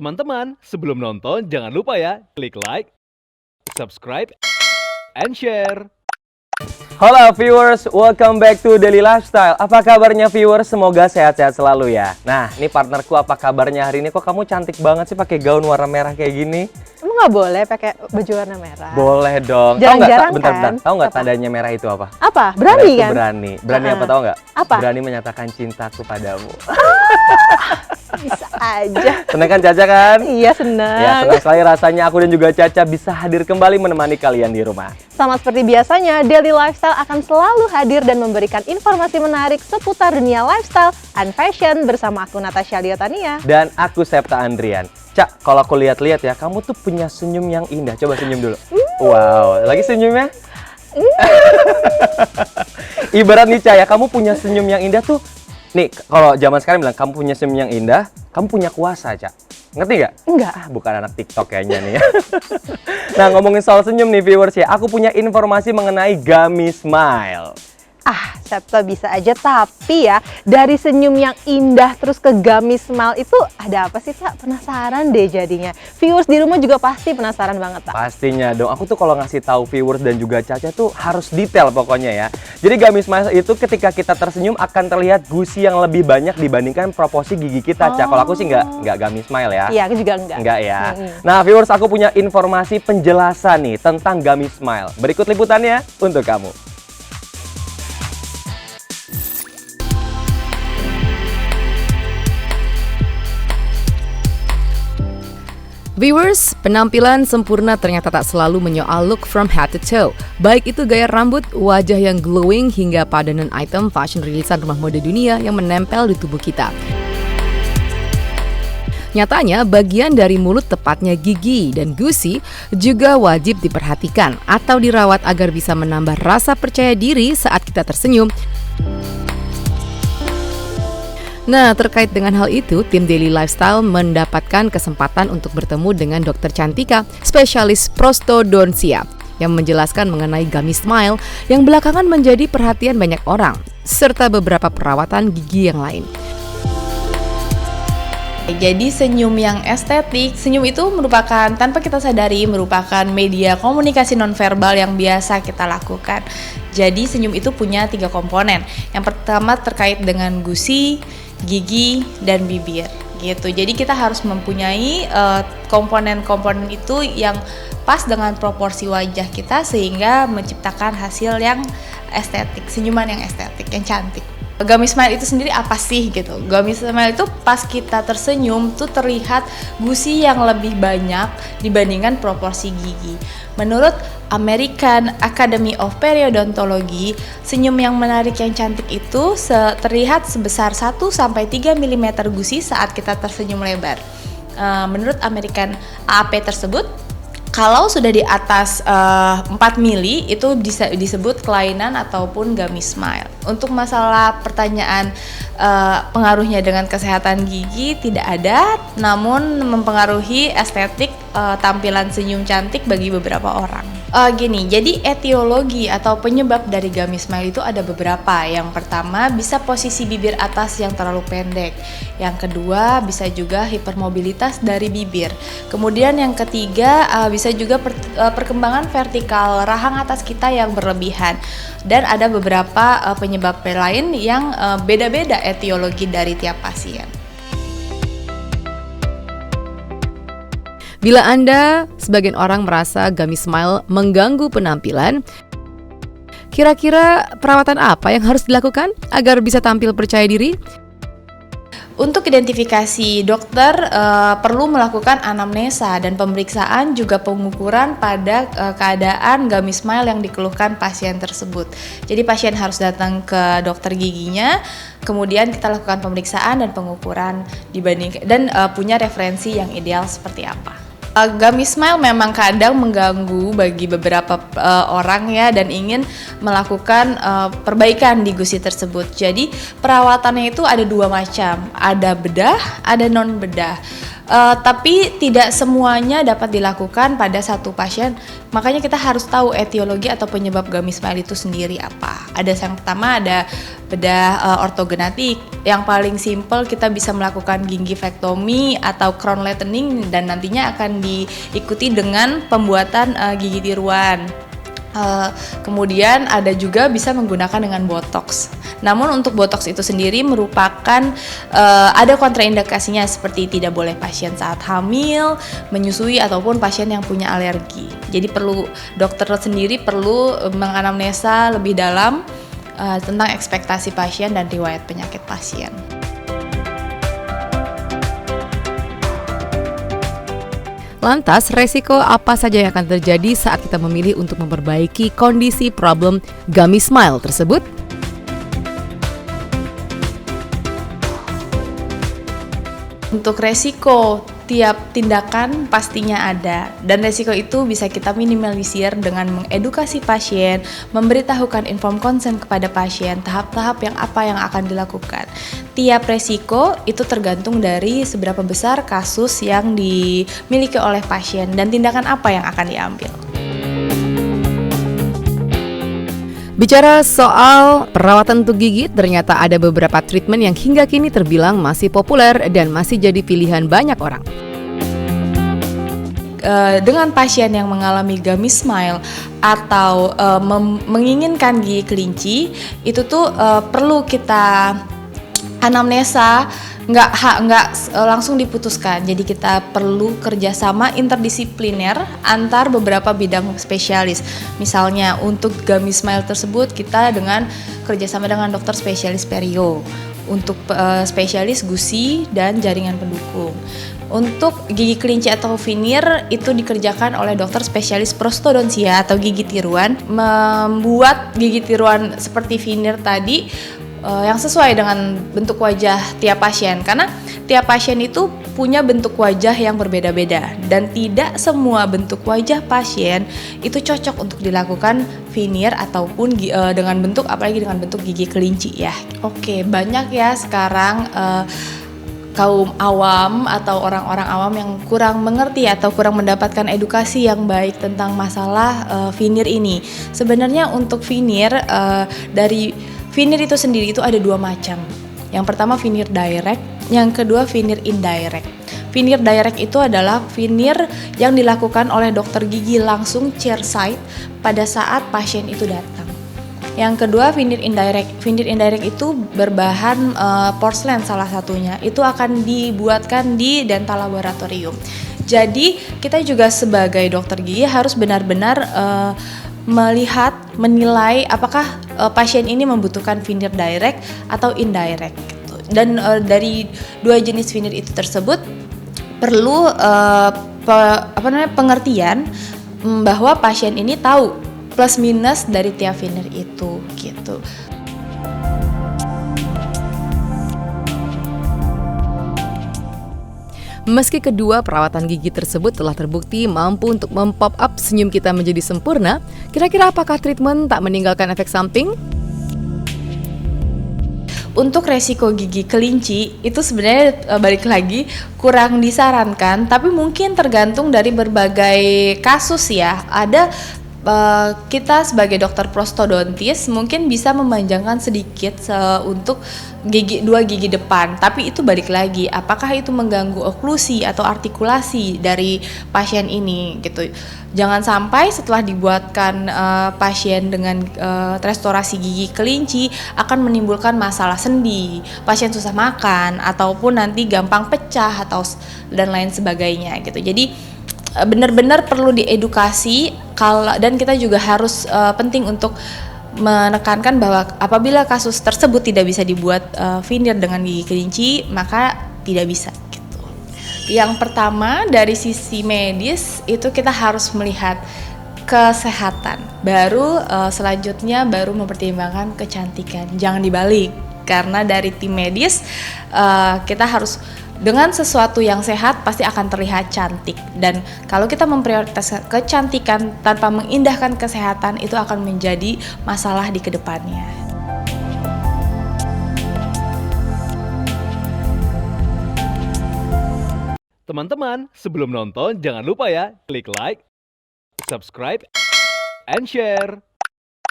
Teman-teman, sebelum nonton jangan lupa ya, klik like, subscribe, and share. Halo viewers, welcome back to Daily Lifestyle. Apa kabarnya viewers? Semoga sehat-sehat selalu ya. Nah, ini partnerku, apa kabarnya hari ini? Kok kamu cantik banget sih pakai gaun warna merah kayak gini? Emang nggak boleh pakai baju warna merah? Boleh dong. Jarang-jarang Bentar, kan? tahu nggak Apa? tandanya merah itu apa? Apa? Merah Berani itu kan? berani. Berani apa tahu nggak? Apa? Berani menyatakan cintaku padamu. Bisa aja. Senang kan Caca kan? Iya, senang. Ya, senang sekali rasanya aku dan juga Caca bisa hadir kembali menemani kalian di rumah. Sama seperti biasanya, Daily Lifestyle akan selalu hadir dan memberikan informasi menarik seputar dunia lifestyle and fashion bersama aku Natasha Liotania. Dan aku Septa Andrian. Cak, kalau aku lihat-lihat ya, kamu tuh punya senyum yang indah. Coba senyum dulu. Wow, lagi senyumnya? Ibarat nih Cak ya, kamu punya senyum yang indah tuh. Nih, kalau zaman sekarang bilang kamu punya senyum yang indah, kamu punya kuasa, Cak. Ngerti nggak? Enggak. Ah, bukan anak TikTok kayaknya nih ya. Nah, ngomongin soal senyum nih viewers ya, aku punya informasi mengenai Gummy Smile. Septa bisa aja, tapi ya dari senyum yang indah terus ke Gummy Smile itu ada apa sih, Tak? Penasaran deh jadinya. Viewers di rumah juga pasti penasaran banget, Tak. Pastinya dong, aku tuh kalau ngasih tahu viewers dan juga Caca tuh harus detail pokoknya ya. Jadi Gummy Smile itu ketika kita tersenyum akan terlihat gusi yang lebih banyak dibandingkan proporsi gigi kita, Caca. Kalau aku sih nggak Gummy Smile ya. Iya, aku juga enggak. Enggak ya. Nah viewers, aku punya informasi penjelasan nih tentang Gummy Smile. Berikut liputannya untuk kamu. Viewers, penampilan sempurna ternyata tak selalu menyoal look from head to toe. Baik itu gaya rambut, wajah yang glowing, hingga padanan item fashion rilisan rumah mode dunia yang menempel di tubuh kita. Nyatanya, bagian dari mulut, tepatnya gigi dan gusi, juga wajib diperhatikan atau dirawat agar bisa menambah rasa percaya diri saat kita tersenyum. Nah, terkait dengan hal itu, tim Daily Lifestyle mendapatkan kesempatan untuk bertemu dengan Dr. Cantika, spesialis prostodontia, yang menjelaskan mengenai Gummy Smile yang belakangan menjadi perhatian banyak orang, serta beberapa perawatan gigi yang lain. Jadi senyum yang estetik, senyum itu merupakan, tanpa kita sadari, merupakan media komunikasi nonverbal yang biasa kita lakukan. Jadi senyum itu punya 3 komponen. Yang pertama terkait dengan gusi, gigi, dan bibir gitu. Jadi kita harus mempunyai komponen-komponen itu yang pas dengan proporsi wajah kita sehingga menciptakan hasil yang estetik, senyuman yang estetik, yang cantik. Gummy Smile itu sendiri apa sih gitu? Gummy Smile itu pas kita tersenyum tuh terlihat gusi yang lebih banyak dibandingkan proporsi gigi. Menurut American Academy of Periodontology, senyum yang menarik yang cantik itu terlihat sebesar 1-3 mm gusi saat kita tersenyum lebar. Menurut American AAP tersebut, kalau sudah di atas 4 mili itu disebut kelainan ataupun Gummy Smile. Untuk masalah pertanyaan pengaruhnya dengan kesehatan gigi tidak ada, namun mempengaruhi estetik tampilan senyum cantik bagi beberapa orang. Jadi etiologi atau penyebab dari Gummy Smile itu ada beberapa. Yang pertama bisa posisi bibir atas yang terlalu pendek. Yang kedua bisa juga hipermobilitas dari bibir. Kemudian yang ketiga bisa juga perkembangan vertikal rahang atas kita yang berlebihan. Dan ada beberapa penyebab lain yang beda-beda etiologi dari tiap pasien. Bila Anda, sebagian orang merasa Gummy Smile mengganggu penampilan, kira-kira perawatan apa yang harus dilakukan agar bisa tampil percaya diri? Untuk identifikasi, dokter perlu melakukan anamnesa dan pemeriksaan juga pengukuran pada keadaan Gummy Smile yang dikeluhkan pasien tersebut. Jadi pasien harus datang ke dokter giginya, kemudian kita lakukan pemeriksaan dan pengukuran dan punya referensi yang ideal seperti apa. Gummy Smile memang kadang mengganggu bagi beberapa orang ya, dan ingin melakukan perbaikan di gusi tersebut. Jadi perawatannya itu ada 2 macam, ada bedah, ada non bedah. Tapi tidak semuanya dapat dilakukan pada satu pasien. Makanya kita harus tahu etiologi atau penyebab gummy smile itu sendiri apa. Ada yang pertama ada bedah ortogenetik. Yang paling simple kita bisa melakukan gingivektomi atau crown lightening dan nantinya akan diikuti dengan pembuatan gigi tiruan. Kemudian ada juga bisa menggunakan dengan botox. Namun untuk botox itu sendiri merupakan ada kontraindikasinya seperti tidak boleh pasien saat hamil, menyusui ataupun pasien yang punya alergi. Jadi dokter sendiri perlu menganamnesa lebih dalam tentang ekspektasi pasien dan riwayat penyakit pasien. Lantas, resiko apa saja yang akan terjadi saat kita memilih untuk memperbaiki kondisi problem gummy smile tersebut? Untuk resiko, tiap tindakan pastinya ada, dan resiko itu bisa kita minimalisir dengan mengedukasi pasien, memberitahukan informed consent kepada pasien, tahap-tahap yang akan dilakukan. Tiap resiko itu tergantung dari seberapa besar kasus yang dimiliki oleh pasien dan tindakan apa yang akan diambil. Bicara soal perawatan untuk gigi, ternyata ada beberapa treatment yang hingga kini terbilang masih populer dan masih jadi pilihan banyak orang. Dengan pasien yang mengalami gummy smile atau menginginkan gigi kelinci, itu tuh perlu kita anamnesa, nggak langsung diputuskan. Jadi kita perlu kerjasama interdisipliner antar beberapa bidang spesialis. Misalnya untuk gummy smile tersebut kita kerjasama dengan dokter spesialis perio, untuk spesialis gusi dan jaringan pendukung. Untuk gigi kelinci atau veneer itu dikerjakan oleh dokter spesialis prostodontia atau gigi tiruan. Membuat gigi tiruan seperti veneer tadi yang sesuai dengan bentuk wajah tiap pasien, karena tiap pasien itu punya bentuk wajah yang berbeda-beda dan tidak semua bentuk wajah pasien itu cocok untuk dilakukan veneer ataupun dengan bentuk, apalagi dengan bentuk gigi kelinci ya. Oke, banyak ya sekarang kaum awam atau orang-orang awam yang kurang mengerti atau kurang mendapatkan edukasi yang baik tentang masalah veneer ini. Sebenarnya untuk veneer dari veneer itu sendiri itu ada dua macam. Yang pertama veneer direct, yang kedua veneer indirect. Veneer direct itu adalah veneer yang dilakukan oleh dokter gigi langsung chairside pada saat pasien itu datang. Yang kedua veneer indirect. Veneer indirect itu berbahan porselen salah satunya. Itu akan dibuatkan di dental laboratorium. Jadi kita juga sebagai dokter gigi harus benar-benar melihat, menilai apakah pasien ini membutuhkan veneer direct atau indirect gitu. Dan dari dua jenis veneer itu tersebut perlu pengertian bahwa pasien ini tahu plus minus dari tiap veneer itu gitu. Meski kedua perawatan gigi tersebut telah terbukti mampu untuk mem-pop up senyum kita menjadi sempurna, kira-kira apakah treatment tak meninggalkan efek samping? Untuk resiko gigi kelinci itu sebenarnya balik lagi kurang disarankan, tapi mungkin tergantung dari berbagai kasus ya. Ada kita sebagai dokter prostodontis mungkin bisa memanjangkan sedikit untuk dua gigi depan, tapi itu balik lagi apakah itu mengganggu oklusi atau artikulasi dari pasien ini gitu. Jangan sampai setelah dibuatkan pasien dengan restorasi gigi kelinci akan menimbulkan masalah sendi, pasien susah makan ataupun nanti gampang pecah atau dan lain sebagainya gitu. Jadi benar-benar perlu diedukasi dan kita juga harus penting untuk menekankan bahwa apabila kasus tersebut tidak bisa dibuat veneer dengan gigi kelinci, maka tidak bisa gitu. Yang pertama dari sisi medis itu kita harus melihat kesehatan, baru selanjutnya baru mempertimbangkan kecantikan. Jangan dibalik, karena dari tim medis kita harus dengan sesuatu yang sehat pasti akan terlihat cantik, dan kalau kita memprioritaskan kecantikan tanpa mengindahkan kesehatan itu akan menjadi masalah di kedepannya. Teman-teman, sebelum nonton jangan lupa ya klik like, subscribe, and share.